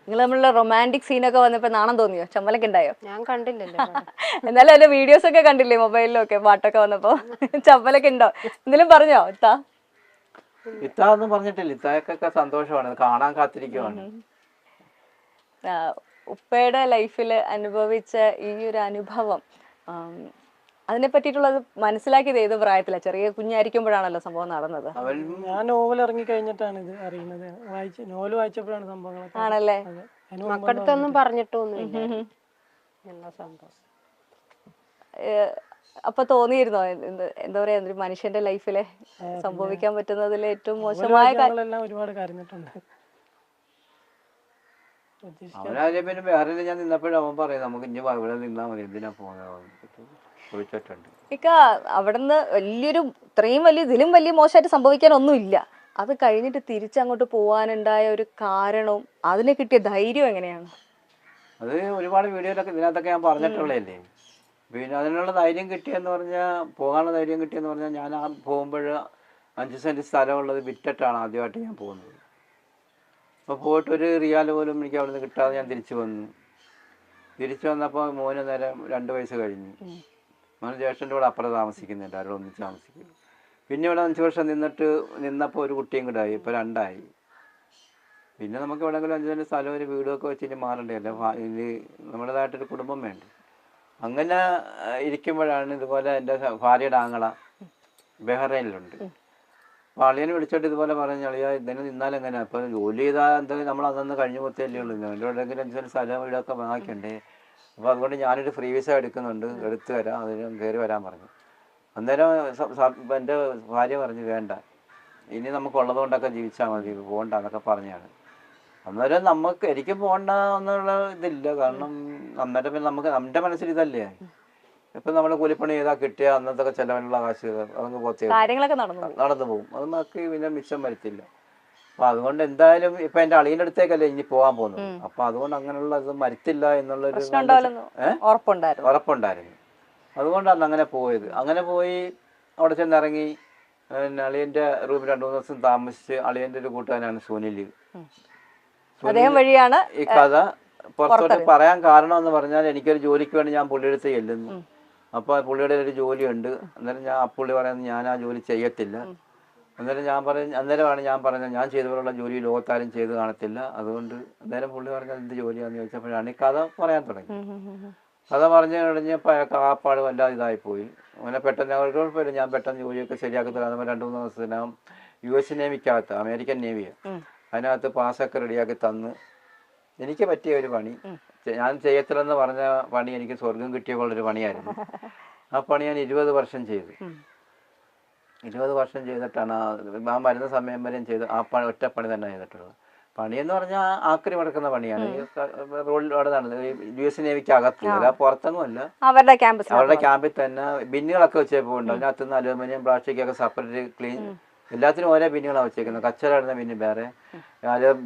നിങ്ങൾ തമ്മിലുള്ള റൊമാൻറ്റിക് സീനൊക്കെ വന്നപ്പോ നാണം തോന്നിയോ? ചമ്മലൊക്കെ ഉണ്ടായോ? ഞാൻ കണ്ടില്ലല്ലോ. എന്നാലും അതിന്റെ വീഡിയോസ് ഒക്കെ കണ്ടില്ലേ മൊബൈലിലൊക്കെ പാട്ടൊക്കെ വന്നപ്പോ? ചമ്മലൊക്കെ ഉണ്ടോ? എന്തെങ്കിലും പറഞ്ഞോ ഇത്താ? ഇത്ത ഒന്നും പറഞ്ഞിട്ടില്ല. ഇത്താക്കൊക്കെ സന്തോഷമാണ്, കാണാൻ കാത്തിരിക്കുവാണ്. ഉപ്പയുടെ ലൈഫിൽ അനുഭവിച്ച ഈ ഒരു അനുഭവം, അതിനെ പറ്റിയിട്ടുള്ളത് മനസ്സിലാക്കിയത് ഏത് പ്രായത്തിലാണ്? ചെറിയ കുഞ്ഞായിരിക്കുമ്പോഴാണല്ലോ സംഭവം നടന്നത്. ഞാൻ നോവൽ ഇറങ്ങി കഴിഞ്ഞിട്ടാണ് ഇത് അറിയുന്നത്. നോവൽ വായിച്ചപ്പോഴാണ് സംഭവങ്ങളൊക്കെ. ആണല്ലേ? മക്കടുത്തൊന്നും പറഞ്ഞിട്ടൊന്നുമില്ല എല്ലാ സംഭവം. അപ്പൊ തോന്നിയിരുന്നോ എന്താ പറയാ, ഒരു മനുഷ്യന്റെ ലൈഫില് സംഭവിക്കാൻ പറ്റുന്നതിൽ ഏറ്റവും മോശമായ കാര്യങ്ങളെല്ലാം ഒരുപാട് കരഞ്ഞിട്ടുണ്ട്. അവനാദ്യം പിന്നെ വേറെ ഞാൻ നിന്നപ്പോഴും അവൻ പറയും നമുക്ക് ഇനി ഇവിടെ നിന്നാ മതി, എന്തിനാ ചോദിച്ചിട്ടുണ്ട്. ഇക്ക അവിടുന്ന് വലിയൊരു ഇത്രയും വലിയ ഇതിലും വലിയ മോശമായിട്ട് സംഭവിക്കാൻ ഒന്നുമില്ല. അത് കഴിഞ്ഞിട്ട് തിരിച്ചങ്ങോട്ട് പോവാനുണ്ടായ ഒരു കാരണവും അതിന് കിട്ടിയ ധൈര്യം എങ്ങനെയാണ്? അത് ഒരുപാട് വീഡിയോയിലൊക്കെ ഇതിനകത്തൊക്കെ ഞാൻ പറഞ്ഞിട്ടുള്ളതല്ലേ. പിന്നെ അതിനുള്ള ധൈര്യം കിട്ടിയെന്ന് പറഞ്ഞാൽ, പോകാനുള്ള ധൈര്യം കിട്ടിയെന്ന് പറഞ്ഞാൽ, ഞാൻ ആ പോകുമ്പോൾ 5 സെൻറ്റ് സ്ഥലമുള്ളത് വിറ്റിട്ടാണ് ആദ്യമായിട്ട് ഞാൻ പോകുന്നത്. അപ്പോൾ പോയിട്ട് ഒരു റിയാൽ പോലും എനിക്ക് അവിടെ നിന്ന് കിട്ടാതെ ഞാൻ തിരിച്ചു വന്നു. തിരിച്ചു വന്നപ്പോൾ മോന് നേരം 2 വയസ്സ് കഴിഞ്ഞു. മോന് ജ്യേഷ്ഠൻ്റെ കൂടെ അപ്പുറം താമസിക്കുന്നുണ്ട്, അവരോട് ഒന്നിച്ച് താമസിക്കുന്നു. പിന്നെ ഇവിടെ 5 വർഷം നിന്നപ്പോൾ ഒരു കുട്ടിയും കൂടെ ആയി, ഇപ്പോൾ 2 ആയി. പിന്നെ നമുക്ക് എവിടെയെങ്കിലും 5 സെൻറ്റ് സ്ഥലം ഒരു വീടൊക്കെ വെച്ചിട്ട് മാറണ്ടല്ലോ, ഇത് നമ്മുടേതായിട്ടൊരു കുടുംബം വേണ്ട. അങ്ങനെ ഇരിക്കുമ്പോഴാണ് ഇതുപോലെ എൻ്റെ ഭാര്യയുടെ ആങ്ങള ബഹ്റൈനിലുണ്ട്. അപ്പോൾ അളിയനെ വിളിച്ചിട്ട് ഇതുപോലെ പറഞ്ഞു, അളിയാ ഇതിന് നിന്നാലെങ്ങനെ, അപ്പോൾ ജോലി ചെയ്താൽ എന്തെങ്കിലും നമ്മൾ അന്നന്ന് കഴിഞ്ഞു പോത്തല്ലേ ഉള്ളൂ, എൻ്റെ എവിടെയെങ്കിലും 5 സെൻറ്റ് സ്ഥലം വീടൊക്കെ വാങ്ങിക്കണ്ടേ. അപ്പോൾ അതുകൊണ്ട് ഞാനൊരു ഫ്രീ വിസ എടുക്കുന്നുണ്ട്, എടുത്തു തരാം, അതിന് കയറി വരാൻ പറഞ്ഞു. അന്നേരം എൻ്റെ ഭാര്യ പറഞ്ഞു വേണ്ട, ഇനി നമുക്കുള്ളത് കൊണ്ടൊക്കെ ജീവിച്ചാൽ മതി, പോകണ്ട എന്നൊക്കെ പറഞ്ഞാണ്. അന്നേരം എനിക്ക് പോകണ്ട എന്നുള്ള ഇതില്ല. കാരണം അന്നേരം പിന്നെ നമുക്ക് നമ്മുടെ മനസ്സിൽ ഇതല്ലേ, ഇപ്പം നമ്മൾ കൂലിപ്പണി ചെയ്താൽ കിട്ടിയ അന്നത്തെ ചിലവിനുള്ള കാശ് അതങ്ങ് കാര്യങ്ങളൊക്കെ നടന്നു പോകും, അത് നമുക്ക് പിന്നെ മിച്ചം വരത്തില്ല. അപ്പം അതുകൊണ്ട് എന്തായാലും ഇപ്പം എൻ്റെ അളിയൻ്റെ അടുത്തേക്കല്ലേ ഇനി പോകാൻ പോകുന്നത്. അപ്പം അതുകൊണ്ട് അങ്ങനെയുള്ള ഇത് മരത്തില്ല എന്നുള്ളൊരു ഉറപ്പുണ്ടായിരുന്നു. അതുകൊണ്ടാണ് അങ്ങനെ പോയത്. അങ്ങനെ പോയി അവിടെ ചെന്നിറങ്ങി. പിന്നെ അളിയൻ്റെ റൂമിൽ 2-3 ദിവസം താമസിച്ച്. അളിയൻ്റെ ഒരു കൂട്ടുകാരനാണ് സുനിൽ. വഴിയാണ് ഈ കഥ പുറത്തോട്ട് പറയാൻ കാരണം എന്ന് പറഞ്ഞാൽ, എനിക്കൊരു ജോലിക്ക് വേണ്ടി ഞാൻ പുള്ളിയെടുത്ത് ചെല്ലുന്നു. അപ്പോൾ പുള്ളിയുടെ ഒരു ജോലിയുണ്ട്. അന്നേരം പുള്ളി പറയുന്നത് ഞാൻ ആ ജോലി ചെയ്യത്തില്ല. അന്നേരമാണ് ഞാൻ പറഞ്ഞത് ഞാൻ ചെയ്തവരുള്ള ജോലി ലോകത്താരും ചെയ്ത് കാണത്തില്ല. അതുകൊണ്ട് അന്നേരം പുള്ളി പറഞ്ഞത് എന്ത് ജോലിയാണെന്ന് ചോദിച്ചപ്പോഴാണ് ഈ കഥ പറയാൻ തുടങ്ങി. കഥ പറഞ്ഞു കഴിഞ്ഞപ്പോൾ അയാൾക്ക് ആപ്പാട് വല്ലാതെ ഇതായിപ്പോയി. അങ്ങനെ പെട്ടെന്ന് കുഴപ്പമില്ല, ഞാൻ പെട്ടെന്ന് ജോലിയൊക്കെ ശരിയാക്കി തരാം. 2-3 ദിവസത്തിനകം US നേവിക്കകത്ത്, അമേരിക്കൻ നേവിയാണ്, അതിനകത്ത് പാസ്സൊക്കെ റെഡിയാക്കി തന്ന് എനിക്ക് പറ്റിയ ഒരു പണി, ഞാൻ ചെയ്യത്തില്ലെന്ന് പറഞ്ഞ പണി എനിക്ക് സ്വർഗം കിട്ടിയ പോലൊരു പണിയായിരുന്നു. ആ പണി ഞാൻ 20 വർഷം ചെയ്തു. 20 വർഷം ചെയ്തിട്ടാണ് ആ വരുന്ന സമയം വരെയും ചെയ്ത് ആ ഒറ്റപ്പണി തന്നെ ചെയ്തിട്ടുള്ളത്. പണിയെന്ന് പറഞ്ഞാൽ ആക്രി മടക്കുന്ന പണിയാണ്. റോഡിൽ അവിടെ നടന്നത് US നേവിക്ക് അകത്ത്, അല്ല പുറത്തൊന്നും അല്ല, അവരുടെ ക്യാമ്പിൽ തന്നെ ബിന്നുകളൊക്കെ വെച്ചേപ്പോണ്ട്. അതിനകത്ത് നിന്ന് അലൂമിനിയം പ്ലാസ്റ്റിക് ഒക്കെ സെപ്പറേറ്റ് ക്ലീൻ, എല്ലാത്തിനും ഓരോ ബിന്നുകളാണ് വെച്ചേക്കുന്നത്. കച്ചറ ഇടുന്ന ബിന്ന് വേറെ,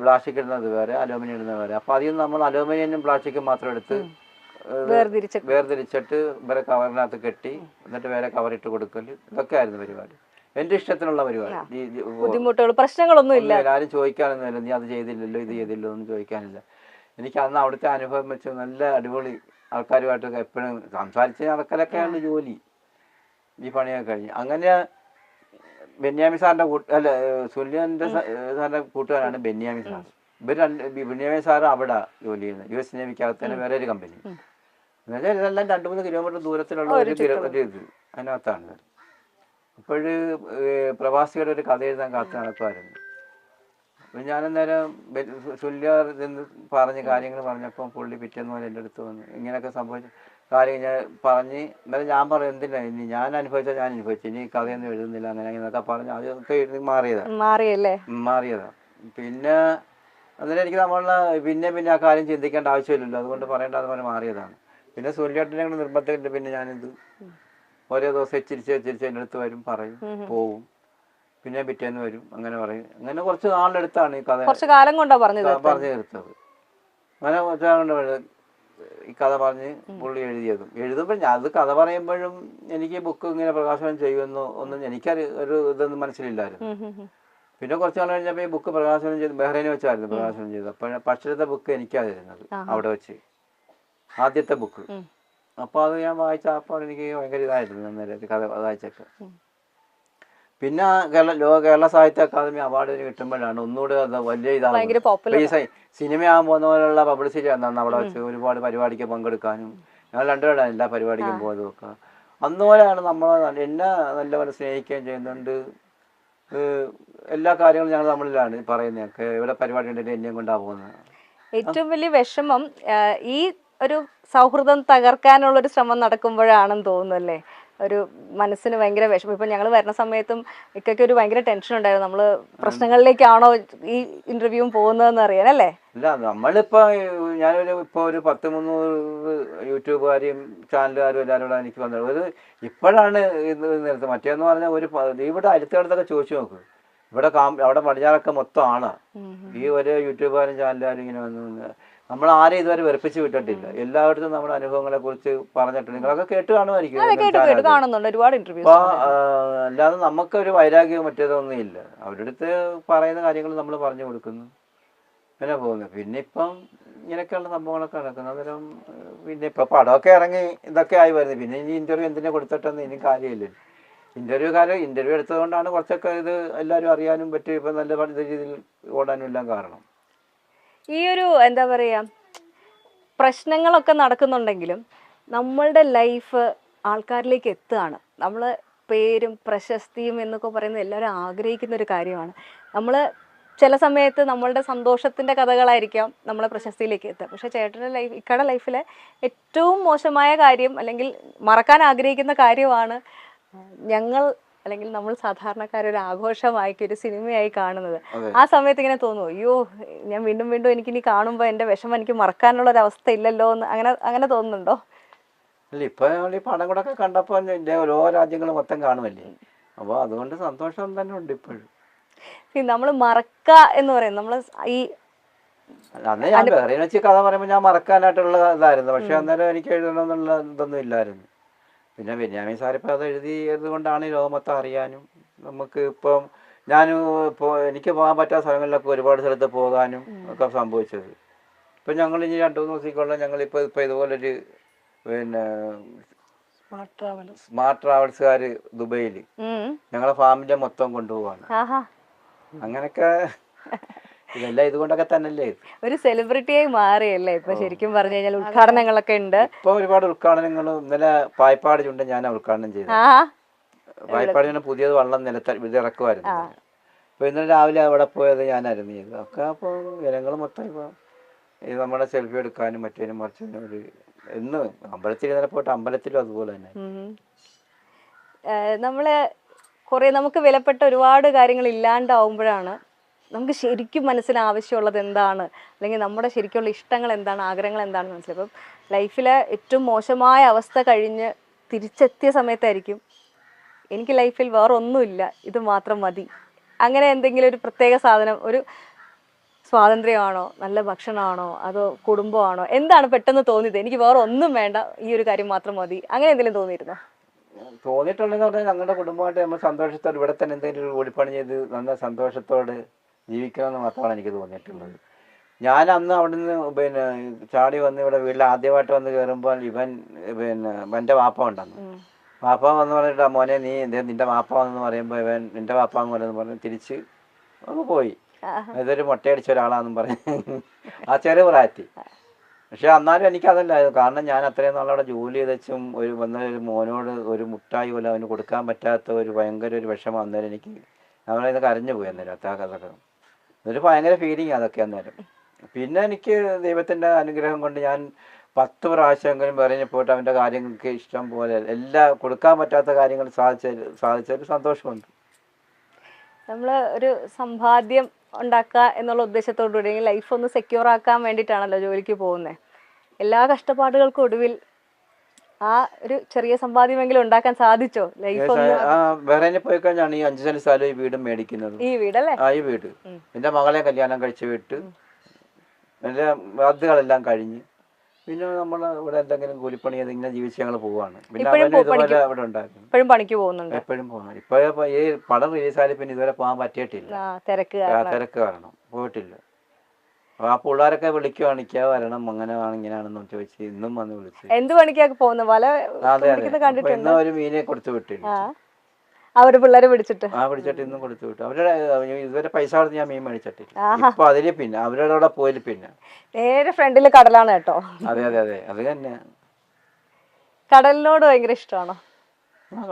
പ്ലാസ്റ്റിക് ഇടുന്നത് വേറെ, അലൂമിനിയം ഇടുന്നത് വേറെ. അപ്പോൾ അതിൽ നിന്ന് നമ്മൾ അലൂമിനിയം പ്ലാസ്റ്റിക്കും മാത്രം എടുത്ത് വേർതിരിച്ചിട്ട് വേറെ കവറിനകത്ത് കെട്ടി എന്നിട്ട് വേറെ കവറിട്ട് കൊടുക്കൽ, ഇതൊക്കെ ആയിരുന്നു പരിപാടി. എൻ്റെ ഇഷ്ടത്തിനുള്ള പരിപാടി. പ്രശ്നങ്ങളൊന്നും ഇല്ല, ആരും ചോദിക്കാനൊന്നുമില്ല, നീ അത് ചെയ്തില്ലല്ലോ ഇത് ചെയ്തില്ലോ ഒന്നും ചോദിക്കാനില്ല. എനിക്ക് അന്ന് അവിടുത്തെ അനുഭവം വെച്ച് നല്ല അടിപൊളി ആൾക്കാരുമായിട്ടൊക്കെ എപ്പോഴും സംസാരിച്ച് നടക്കലൊക്കെയാണ് ജോലി. ഈ പണിയൊക്കെ കഴിഞ്ഞ് അങ്ങനെ ബെന്യാമി സാറിൻ്റെ സുനിലിൻ്റെ സാറിൻ്റെ കൂട്ടുകാരാണ് ബെന്യാമി സാർ. ബെന്യാമി സാർ അവിടെ ജോലി ചെയ്യുന്നത്, US നേവിക്കകത്ത് തന്നെ വേറെ ഒരു കമ്പനി. എന്നുവെച്ചാൽ ഇതെല്ലാം 2-3 കിലോമീറ്റർ ദൂരത്തിലുള്ള ഒരു ഇത് അതിനകത്താണ്. അപ്പോഴ് പ്രവാസികളുടെ ഒരു കഥ എഴുതാൻ കാത്ത് നടക്കുമായിരുന്നു. അപ്പോൾ ഞാനന്നേരം സുല്യാർ എന്ന് പറഞ്ഞ് കാര്യങ്ങൾ പറഞ്ഞപ്പോൾ പുള്ളി പിറ്റേന്ന് പോലെ എൻ്റെ അടുത്ത് വന്ന് ഇങ്ങനെയൊക്കെ സംഭവിച്ചു കാര്യം ഞാൻ പറഞ്ഞ്. എന്നാലും ഞാൻ പറയും എന്തിനാ ഇനി ഞാൻ അനുഭവിച്ചാൽ ഞാൻ അനുഭവിച്ചു, ഇനി കഥയൊന്നും എഴുതുന്നില്ല അങ്ങനെ എന്നൊക്കെ പറഞ്ഞ് അതൊക്കെ എഴുതി മാറിയതാണ്. പിന്നെ അന്നേരം എനിക്ക് നമ്മളെ പിന്നെ ആ കാര്യം ചിന്തിക്കേണ്ട ആവശ്യമില്ലല്ലോ, അതുകൊണ്ട് പറയേണ്ട അതുപോലെ മാറിയതാണ്. പിന്നെ സുല്യാട്ടിനെ കൊണ്ട് നിർബന്ധമില്ല. പിന്നെ ഞാനിത് ഓരോ ദിവസം ചിരിച്ച് എൻ്റെ അടുത്ത് വരും, പറയും, പോവും, പിന്നെ പിറ്റേന്ന് വരും, അങ്ങനെ പറയും. അങ്ങനെ കുറച്ച് നാളിലെടുത്താണ് ഈ കഥ പറഞ്ഞു തീർത്തത്. അങ്ങനെ കുറച്ച് നാളുകൊണ്ട് ഈ കഥ പറഞ്ഞ് പുള്ളി എഴുതുമ്പോൾ ഞാൻ അത് കഥ പറയുമ്പോഴും എനിക്ക് ബുക്ക് ഇങ്ങനെ പ്രകാശനം ചെയ്യുമെന്നോ ഒന്നും ഒരു ഇതൊന്നും മനസ്സിലില്ലായിരുന്നു. പിന്നെ കുറച്ച് നാൾ കഴിഞ്ഞപ്പോൾ ഈ ബുക്ക് പ്രകാശനം ചെയ്ത് ബഹ്റൈനിൽ വെച്ചായിരുന്നു പ്രകാശനം ചെയ്തത്. അപ്പോൾ പക്ഷത്തെ ബുക്ക് എനിക്കാണ് തരുന്നത് അവിടെ വെച്ച്, ആദ്യത്തെ ബുക്ക്. അപ്പോൾ അത് ഞാൻ വായിച്ച അപ്പോൾ എനിക്ക് ഭയങ്കര ഇതായിരുന്നു അന്നേരം കഥ വായിച്ചൊക്കെ. പിന്നെ കേരള സാഹിത്യ അക്കാദമി അവാർഡ് കിട്ടുമ്പോഴാണ് ഒന്നുകൂടെ അത് വലിയ ഇതാണ്. ഈ സിനിമയാകാൻ പോകുന്ന പോലുള്ള പബ്ലിസിറ്റി അന്നാണ് അവിടെ വെച്ച് ഒരുപാട് പരിപാടിക്ക് പങ്കെടുക്കാനും. ഞങ്ങൾ രണ്ടുപേരാണ് എല്ലാ പരിപാടിക്കും പോയതും ഒക്കെ. അന്നുപോലെയാണ് നമ്മൾ എന്നെ നല്ലപോലെ സ്നേഹിക്കുകയും ചെയ്യുന്നുണ്ട്. എല്ലാ കാര്യങ്ങളും ഞങ്ങൾ നമ്മളിലാണ് പറയുന്നതൊക്കെ. ഇവിടെ പരിപാടി ഉണ്ടെങ്കിൽ എന്നെയും കൊണ്ടാണ് പോകുന്നത്. ഏറ്റവും വലിയ വിഷമം ഈ ഒരു സൗഹൃദം തകർക്കാനുള്ളൊരു ശ്രമം നടക്കുമ്പോഴാണെന്ന് തോന്നുന്നു അല്ലേ? ഒരു മനസ്സിന് ഭയങ്കര വിഷമം. ഇപ്പം ഞങ്ങൾ വരുന്ന സമയത്തും ഇക്കൊക്കെ ഒരു ഭയങ്കര ടെൻഷൻ ഉണ്ടായിരുന്നു, നമ്മൾ പ്രശ്നങ്ങളിലേക്കാണോ ഈ ഇന്റർവ്യൂവും പോകുന്നതെന്ന് അറിയാൻ അല്ലേ? ഇല്ല, നമ്മളിപ്പോ ഇപ്പോൾ ഒരു 10-300 യൂട്യൂബുകാരെയും ചാനലുകാരും എല്ലാവരും എനിക്ക് വന്നത് ഒരു ഇപ്പോഴാണ് ഇത് നിർത്തുന്നത്. മറ്റേന്ന് പറഞ്ഞാൽ ഇവിടെ അടുത്തടുത്തൊക്കെ ചോദിച്ചു നോക്ക്, ഇവിടെ അവിടെ പടിഞ്ഞാറൊക്കെ മൊത്തം ആണ് ഈ ഒരു യൂട്യൂബുകാരും ചാനലുകാരും ഇങ്ങനെ വന്ന്. നമ്മൾ ആരെയും ഇതുവരെ വെറുപ്പിച്ച് വിട്ടിട്ടില്ല. എല്ലായിടത്തും നമ്മുടെ അനുഭവങ്ങളെ കുറിച്ച് പറഞ്ഞിട്ടുണ്ട്. നിങ്ങളൊക്കെ കേട്ട് കാണുമായിരിക്കും. അപ്പൊ അല്ലാതെ നമുക്കൊരു വൈരാഗ്യവും മറ്റേതൊന്നും ഇല്ല. അവരുടെ അടുത്ത് പറയുന്ന കാര്യങ്ങൾ നമ്മൾ പറഞ്ഞു കൊടുക്കുന്നു, പിന്നെ പോകുന്നു. പിന്നെ ഇപ്പം ഇങ്ങനെയൊക്കെയുള്ള സംഭവങ്ങളൊക്കെ നടക്കുന്നത്. അന്നേരം പിന്നെ ഇപ്പൊ പടമൊക്കെ ഇറങ്ങി ഇതൊക്കെ ആയി വരുന്നത്. പിന്നെ ഇനി ഇന്റർവ്യൂ എന്തിനെ കൊടുത്തിട്ടൊന്നും ഇനി കാര്യമില്ല. ഇന്റർവ്യൂ എടുത്തതുകൊണ്ടാണ് കുറച്ചൊക്കെ ഇത് എല്ലാവരും അറിയാനും പറ്റും, ഇപ്പം നല്ല രീതിയിൽ ഓടാനും എല്ലാം കാരണം. ഈ ഒരു എന്താ പറയുക, പ്രശ്നങ്ങളൊക്കെ നടക്കുന്നുണ്ടെങ്കിലും നമ്മളുടെ ലൈഫ് ആൾക്കാരിലേക്ക് എത്തുകയാണ്. നമ്മൾ പേരും പ്രശസ്തിയും എന്നൊക്കെ പറയുന്നത് എല്ലാവരും ആഗ്രഹിക്കുന്ന ഒരു കാര്യമാണ്. നമ്മൾ ചില സമയത്ത് നമ്മളുടെ സന്തോഷത്തിൻ്റെ കഥകളായിരിക്കാം നമ്മളെ പ്രശസ്തിയിലേക്ക് എത്തുക. പക്ഷേ ചേട്ടൻ്റെ ഇക്കടെ ലൈഫിലെ ഏറ്റവും മോശമായ കാര്യം അല്ലെങ്കിൽ മറക്കാൻ ആഗ്രഹിക്കുന്ന കാര്യമാണ് അല്ലെങ്കിൽ നമ്മൾ സാധാരണക്കാരൊരു ആഘോഷമാക്കി ഒരു സിനിമയായി കാണുന്നത്. ആ സമയത്ത് ഇങ്ങനെ തോന്നുന്നു, അയ്യോ ഞാൻ വീണ്ടും വീണ്ടും എനിക്കിനി കാണുമ്പോൾ എൻ്റെ വിഷമം എനിക്ക് മറക്കാനുള്ളൊരവസ്ഥ ഇല്ലല്ലോ എന്ന് അങ്ങനെ തോന്നുന്നുണ്ടോ? അല്ല, ഇപ്പൊ ഈ പടം കൂടെ ഒക്കെ കണ്ടപ്പോൾ ഓരോ രാജ്യങ്ങൾ മൊത്തം കാണുമല്ലേ, അപ്പോൾ അതുകൊണ്ട് സന്തോഷം തന്നെ ഉണ്ട് ഇപ്പോഴും. നമ്മൾ മറക്ക എന്ന് പറയുന്നത് നമ്മൾ ഈ അന്ന് ഞാൻ വേറെ വെച്ച് കഥ പറയുമ്പോൾ ഞാൻ മറക്കാനായിട്ടുള്ള ഇതായിരുന്നു. പക്ഷെ അന്നേരം എനിക്ക് എഴുതണമെന്നുള്ള ഇതൊന്നും ഇല്ലായിരുന്നു. പിന്നെ ബെന്യാമിൻ സാറിപ്പോൾ അത് എഴുതിയത് കൊണ്ടാണ് ലോകം മൊത്തം അറിയാനും നമുക്ക് ഇപ്പം എനിക്ക് പോകാൻ പറ്റാത്ത സ്ഥലങ്ങളിലൊക്കെ ഒരുപാട് സ്ഥലത്ത് പോകാനും ഒക്കെ സംഭവിച്ചത്. ഇപ്പം ഞങ്ങൾ ഇനി 2-3 ദിവസത്തേക്കുള്ള ഞങ്ങളിപ്പോൾ ഇതുപോലൊരു പിന്നെ സ്മാർട്ട് ട്രാവൽസുകാർ ദുബൈയിൽ ഞങ്ങളെ ഫാമിന്റെ മൊത്തം കൊണ്ടുപോവാണ്. അങ്ങനൊക്കെ ഇതെല്ലാം ഇതുകൊണ്ടൊക്കെ തന്നെയല്ലേ ഒരു സെലിബ്രിറ്റിയായി മാറിയല്ലേ ഇപ്പൊ? ശരിക്കും പറഞ്ഞു കഴിഞ്ഞാൽ ഉദ്ഘാടനങ്ങളൊക്കെ ഉണ്ട്. ഇപ്പൊ ഒരുപാട് ഉദ്ഘാടനങ്ങളും. ഇന്നലെ പായ്പാട് ചുണ്ട ഞാൻ ഉദ്ഘാടനം ചെയ്തു. പായ്പാട് ചുണ്ട പുതിയത് വള്ളം ഇത് ഇറക്കുമായിരുന്നു. അപ്പൊ ഇന്നലെ രാവിലെ അവിടെ പോയത് ഞാനായിരുന്നു ചെയ്തത് ഒക്കെ. അപ്പൊ ജനങ്ങൾ മൊത്തം ഇപ്പൊ ഇത് നമ്മുടെ സെൽഫി എടുക്കാനും മറ്റേനും മറിച്ചതിനും ഒരു എന്ന് അമ്പലത്തിൽ ഇന്നലെ പോയിട്ട് അമ്പലത്തിലും അതുപോലെ തന്നെ. നമ്മള് കുറെ നമുക്ക് വിലപ്പെട്ട ഒരുപാട് കാര്യങ്ങൾ ഇല്ലാണ്ടാവുമ്പോഴാണ് നമുക്ക് ശരിക്കും മനസ്സിന് ആവശ്യമുള്ളത് എന്താണ്, അല്ലെങ്കിൽ നമ്മുടെ ശരിക്കുള്ള ഇഷ്ടങ്ങൾ എന്താണ്, ആഗ്രഹങ്ങൾ എന്താണെന്ന് മനസ്സിലാവും. അപ്പം ലൈഫിലെ ഏറ്റവും മോശമായ അവസ്ഥ കഴിഞ്ഞ് തിരിച്ചെത്തിയ സമയത്തായിരിക്കും എനിക്ക് ലൈഫിൽ വേറെ ഒന്നുമില്ല, ഇത് മാത്രം മതി. അങ്ങനെ എന്തെങ്കിലും ഒരു പ്രത്യേക സാധനം, ഒരു സ്വാതന്ത്ര്യമാണോ, നല്ല ഭക്ഷണമാണോ, അതോ കുടുംബമാണോ, എന്താണ് പെട്ടെന്ന് തോന്നിയത് എനിക്ക് വേറെ ഒന്നും വേണ്ട, ഈ ഒരു കാര്യം മാത്രം മതി, അങ്ങനെ എന്തെങ്കിലും തോന്നിയിരുന്നോ? തോന്നിയിട്ടുണ്ടെന്ന് പറഞ്ഞാൽ ഞങ്ങളുടെ കുടുംബമായിട്ട് നമ്മൾ സന്തോഷത്തോടെ ഇവിടെ തന്നെ എന്തെങ്കിലും ഒരു ഓടിപ്പണി ചെയ്ത് നല്ല സന്തോഷത്തോടെ ജീവിക്കണമെന്ന് മാത്രമാണ് എനിക്ക് തോന്നിയിട്ടുള്ളത്. ഞാൻ അന്ന് അവിടുന്ന് പിന്നെ ചാടി വന്ന് ഇവിടെ വീട്ടിൽ ആദ്യമായിട്ട് വന്ന് കയറുമ്പോൾ എൻ്റെ വാപ്പ ഉണ്ടെന്ന്. വാപ്പ വന്ന് പറഞ്ഞിട്ട് മോനെ നീ നിന്റെ വാപ്പ വന്നെന്ന് പറയുമ്പോൾ നിന്റെ വാപ്പ എന്ന് പറയുന്നത് പറഞ്ഞ് തിരിച്ച് ഒന്ന് പോയി. ഇതൊരു മുട്ടയടിച്ച ഒരാളാണെന്നും പറഞ്ഞ് ആ ചെറിയ പ്രായത്തിൽ. പക്ഷെ എന്നാലും എനിക്കതല്ലായിരുന്നു. കാരണം ഞാൻ അത്രയും നാളവിടെ ജോലി ചെയ്തും ഒരു മോനോട് ഒരു മുട്ടായി പോലും അവന് കൊടുക്കാൻ പറ്റാത്ത ഒരു ഭയങ്കര ഒരു വിഷമം അന്നേരം എനിക്ക്. നമ്മളത് കരഞ്ഞു പോയി അന്നേരം അതൊക്കെ. അതൊരു ഭയങ്കര ഫീലിംഗ് അതൊക്കെ അന്നേരം. പിന്നെ എനിക്ക് ദൈവത്തിൻ്റെ അനുഗ്രഹം കൊണ്ട് ഞാൻ 10 പ്രാവശ്യമെങ്കിലും പറഞ്ഞ് പോയിട്ട് അവൻ്റെ കാര്യങ്ങൾക്ക് ഇഷ്ടം പോലെ കൊടുക്കാൻ പറ്റാത്ത കാര്യങ്ങൾ സാധിച്ചൊരു സന്തോഷമുണ്ട്. നമ്മൾ ഒരു സമ്പാദ്യം ഉണ്ടാക്കുക എന്നുള്ള ഉദ്ദേശത്തോടുകൂടി ലൈഫ് ഒന്ന് സെക്യൂർ ആക്കാൻ വേണ്ടിയിട്ടാണല്ലോ ജോലിക്ക് പോകുന്നത്. എല്ലാ കഷ്ടപ്പാടുകൾക്കും ഒടുവിൽ ആ ഒരു ചെറിയ സമ്പാദ്യമെങ്കിലും ഉണ്ടാക്കാൻ സാധിച്ചോ? ലൈഫ് വേറെ പോയി കഴിഞ്ഞാണ് ഈ 5 സെന്റ് സ്ഥലം ഈ വീടും മേടിക്കുന്നത്. ഈ വീടല്ലേ? ഈ വീട് എൻ്റെ മകളെ കല്യാണം കഴിച്ച് വിട്ട് എൻ്റെ ബാധ്യതകളെല്ലാം കഴിഞ്ഞ് പിന്നെ നമ്മൾ ഇവിടെ എന്തെങ്കിലും കൂലിപ്പണി ഇങ്ങനെ ജീവിച്ച് ഞങ്ങൾ പോവാണ്. പിന്നെ ഇപ്പഴും അവന് ഇതുപോലെ ഇവിടെ ഉണ്ടായിരുന്നു, ഇപ്പോഴും പണിക്ക് പോകുന്നുണ്ട്. എപ്പോഴും പോകുന്നത്. ഇപ്പൊ ഈ പടം റിലീസായാലും പിന്നെ ഇതുവരെ പോകാൻ പറ്റിയിട്ടില്ല, തിരക്ക് തിരക്ക് കാരണം പോയിട്ടില്ല. ആ പിള്ളേരൊക്കെ വിളിക്കുവാണ്, ഇക്കാ വരണം, അങ്ങനെയാണ് ഇങ്ങനെയാണെന്ന് ചോദിച്ച് ഇന്നും വന്ന് വിളിച്ചു. എന്ത് പണിക്കാ പോകുന്നത്? വല അതെ അതെ. കണ്ടിട്ടുണ്ട്. ഇന്ന് ഒരു മീനെ കൊടുത്തു വിട്ടില്ല, അവര് പിള്ളേരെ പിടിച്ചിട്ട് പിടിച്ചിട്ട് ഇന്നും കൊടുത്തു വിട്ടു. അവരുടെ ഇതുവരെ പൈസ കൊടുത്ത് ഞാൻ മീൻ മേടിച്ചിട്ടില്ല. ഇപ്പൊ അതില് പിന്നെ അവരുടെ അവിടെ പോയില്ല, പിന്നെ നേരെ ഫ്രണ്ടില് കടലാണ് കേട്ടോ. അതെ അതെ അതെ, അത് തന്നെ. കടലിനോട് ഭയങ്കര ഇഷ്ടമാണോ?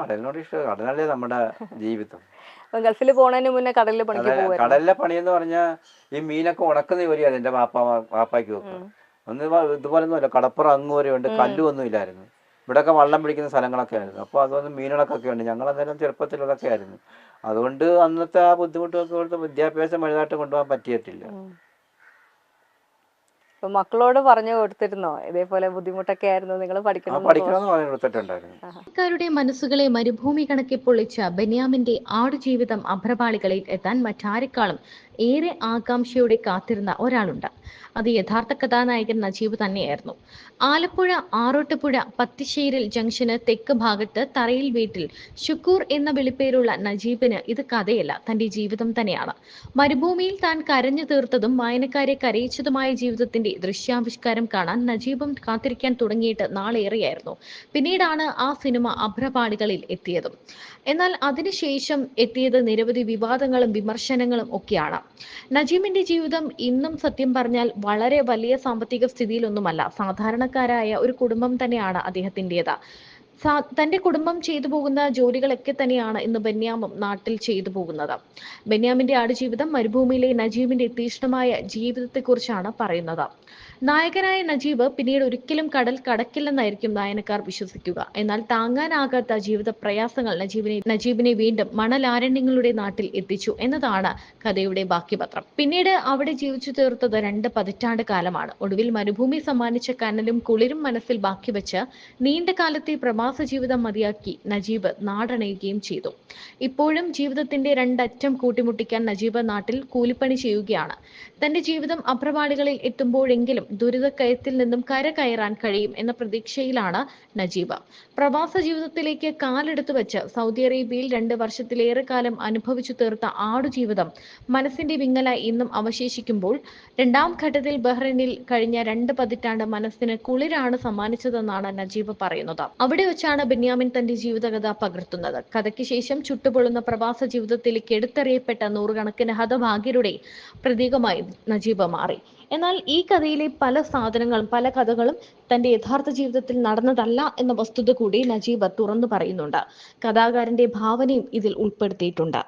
കടലിനോട് ഇഷ്ടം, കടലല്ലേ നമ്മുടെ ജീവിതം. ഗൾഫിൽ പോണതിന് മുന്നേ കടലിൽ പണിക്ക് പോകും. കടലിലെ പണി എന്ന് പറഞ്ഞാൽ ഈ മീനൊക്കെ ഉണക്കുന്ന ജോലിയാണ് എന്റെ വാപ്പായ്ക്ക് വെക്കുക. ഒന്ന് ഇതുപോലെ ഒന്നുമല്ല, കടപ്പുറം അങ്ങ് വരെ ഉണ്ട്, കല്ലുമൊന്നും ഇല്ലായിരുന്നു. ഇവിടെയൊക്കെ വള്ളം പിടിക്കുന്ന സ്ഥലങ്ങളൊക്കെ ആയിരുന്നു. അപ്പോൾ അതൊന്നും മീനുകളൊക്കെ ഉണ്ട്. ഞങ്ങൾ അന്നേരം ചെറുപ്പത്തിലതൊക്കെ ആയിരുന്നു. അതുകൊണ്ട് അന്നത്തെ ആ ബുദ്ധിമുട്ടൊക്കെ കൊടുത്ത് വിദ്യാഭ്യാസം വലുതായിട്ട് കൊണ്ടുപോകാൻ പറ്റിയിട്ടില്ല. മക്കളോട് പറഞ്ഞു കൊടുത്തിരുന്നോ ഇതേപോലെ ബുദ്ധിമുട്ടൊക്കെ ആയിരുന്നു, നിങ്ങൾ പഠിക്കണമെന്ന് പറഞ്ഞു കൊടുത്തിട്ടുണ്ടായിരുന്നു. ആൾക്കാരുടെ മനസ്സുകളെ മരുഭൂമി കണക്കെ പൊള്ളിച്ച ബെന്യാമിന്റെ ആടുജീവിതം അഭ്രപാളികളിൽ എത്താൻ മറ്റാരെക്കാളും ഏറെ ആകാംക്ഷയോടെ കാത്തിരുന്ന ഒരാളുണ്ട്. അത് യഥാർത്ഥ കഥാനായകൻ നജീബ് തന്നെയായിരുന്നു. ആലപ്പുഴ ആറോട്ടുപുഴ പത്തിശ്ശേരിൽ ജംഗ്ഷന് തെക്ക് ഭാഗത്ത് തറയിൽ വീട്ടിൽ ഷുക്കൂർ എന്ന വിളിപ്പേരുള്ള നജീബിന് ഇത് കഥയല്ല, തന്റെ ജീവിതം തന്നെയാണ്. മരുഭൂമിയിൽ താൻ കരഞ്ഞു തീർത്തതും വായനക്കാരെ കരയിച്ചതുമായ ജീവിതത്തിന്റെ ദൃശ്യാവിഷ്കാരം കാണാൻ നജീബും കാത്തിരിക്കാൻ തുടങ്ങിയിട്ട് നാളേറെയായിരുന്നു. പിന്നീടാണ് ആ സിനിമ അഭ്രപാളികളിൽ എത്തിയതും. എന്നാൽ അതിനുശേഷം എത്തിയത് നിരവധി വിവാദങ്ങളും വിമർശനങ്ങളും ഒക്കെയാണ്. നജീബിന്റെ ജീവിതം ഇന്നും സത്യം പറഞ്ഞാൽ വളരെ വലിയ സാമ്പത്തിക സ്ഥിതിയിലൊന്നുമല്ല. സാധാരണക്കാരായ ഒരു കുടുംബം തന്നെയാണ് അദ്ദേഹത്തിൻ്റെത്. തന്റെ കുടുംബം ചെയ്തു പോകുന്ന ജോലികളൊക്കെ തന്നെയാണ് ഇന്ന് ബെന്യാമും നാട്ടിൽ ചെയ്തു പോകുന്നത്. ബെന്യാമിന്റെ ആടുജീവിതം മരുഭൂമിയിലെ നജീബിന്റെ തീക്ഷ്ണമായ ജീവിതത്തെക്കുറിച്ചാണ് പറയുന്നത്. നായകനായ നജീബ് പിന്നീട് ഒരിക്കലും കടൽ കടക്കില്ലെന്നായിരിക്കും വായനക്കാർ വിശ്വസിക്കുക. എന്നാൽ താങ്ങാനാകാത്ത ജീവിത പ്രയാസങ്ങൾ നജീബിനെ വീണ്ടും മണലാരണ്യങ്ങളുടെ നാട്ടിൽ എത്തിച്ചു എന്നതാണ് കഥയുടെ ബാക്കി പത്രം. പിന്നീട് അവിടെ ജീവിച്ചു തീർത്തത് 2 പതിറ്റാണ്ട് കാലമാണ്. ഒടുവിൽ മരുഭൂമി സമ്മാനിച്ച കനലും കുളിരും മനസ്സിൽ ബാക്കി വെച്ച് നീണ്ട കാലത്തെ പ്രവാസ ജീവിതം മതിയാക്കി നജീബ് നാടണയുകയും ചെയ്തു. ഇപ്പോഴും ജീവിതത്തിന്റെ രണ്ടറ്റം കൂട്ടിമുട്ടിക്കാൻ നജീബ് നാട്ടിൽ കൂലിപ്പണി ചെയ്യുകയാണ്. തന്റെ ജീവിതം അഭ്രപാളികളിൽ എത്തുമ്പോഴെങ്കിലും ദുരിതക്കയത്തിൽ നിന്നും കരകയറാൻ കഴിയും എന്ന പ്രതീക്ഷയിലാണ് നജീബ്. പ്രവാസ ജീവിതത്തിലേക്ക് കാലെടുത്തു വെച്ച് സൗദി അറേബ്യയിൽ 2 വർഷത്തിലേറെ കാലം അനുഭവിച്ചു തീർത്ത ആടുജീവിതം മനസ്സിന്റെ വിങ്ങലായി ഇന്നും അവശേഷിക്കുമ്പോൾ, 2ാം ഘട്ടത്തിൽ ബഹ്റൈനിൽ കഴിഞ്ഞ 2 പതിറ്റാണ്ട് മനസ്സിന് കുളിരാണ് സമ്മാനിച്ചതെന്നാണ് നജീബ് പറയുന്നത്. അവിടെ വെച്ചാണ് ബെന്യാമിൻ തന്റെ ജീവിതകഥ പകർത്തുന്നത്. കഥയ്ക്ക് ശേഷം ചുട്ടുപൊള്ളുന്ന പ്രവാസ ജീവിതത്തിലേക്ക് എടുത്തെറിയപ്പെട്ട നൂറുകണക്കിന് ഹതഭാഗ്യരുടെ പ്രതീകമായി നജീബ് മാറി. എന്നാൽ ഈ കഥയിലെ പല സാധനങ്ങളും പല കഥകളും തന്റെ യഥാർത്ഥ ജീവിതത്തിൽ നടന്നതല്ല എന്ന വസ്തുത കൂടി നജീബ് തുറന്നു പറയുന്നുണ്ട്. കഥാകാരന്റെ ഭാവനയും ഇതിൽ ഉൾപ്പെടുത്തിയിട്ടുണ്ട്.